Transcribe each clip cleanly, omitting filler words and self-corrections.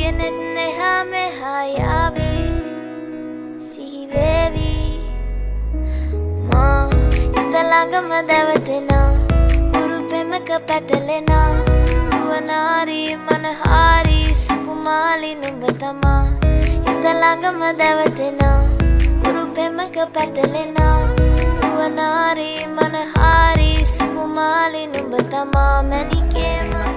beginnet nehame hayavi si baby ma italanga madavatina urupemaka patalena uvanari manahari sukumali numbatama italanga madavatina urupemaka patalena uvanari manahari सुकुमाली नुबतमा मैंने के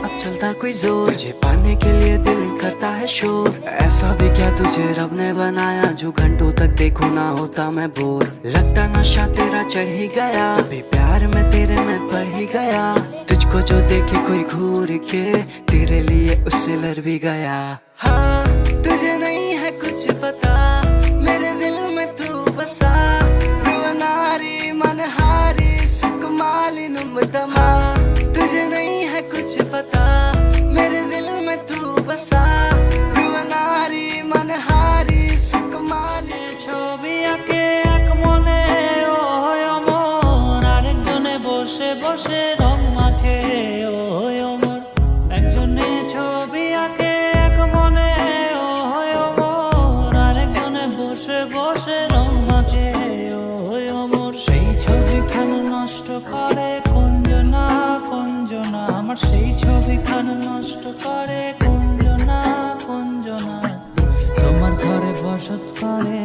अब चलता कोई जोर तुझे पाने के लिए दिल करता है शोर ऐसा भी क्या तुझे रब ने बनाया जो घंटों तक देखो ना होता मैं बोर लगता नशा तेरा चढ़ ही गया अभी प्यार में तेरे मैं पड़ ही गया तुझको जो देखे कोई घूर के तेरे लिए उससे लड़ भी गया हाँ तुझे नहीं है कुछ पता मेरे दिल में तू बसा रुवनारी मनहारी सुकुमाली नुबतमा तुझे नहीं है कुछ पता मेरे दिल में तू बसा रुवनारी मनहारी सुकुमाली ছবি আঁকে এক মনে ও অমর আরেকজনে বসে বসে রং মাখে ও অমর একজনে ছবি আঁকে এক মনে ও অমর আরেকজনে বসে বসে রং মাখে ও অমর সেই ছবিখান নষ্ট করে কুঞ্জনা কুঞ্জনা আমার সেই ছবিখান নষ্ট করে কুঞ্জনা কুঞ্জনা তোমার ঘরে বসত করে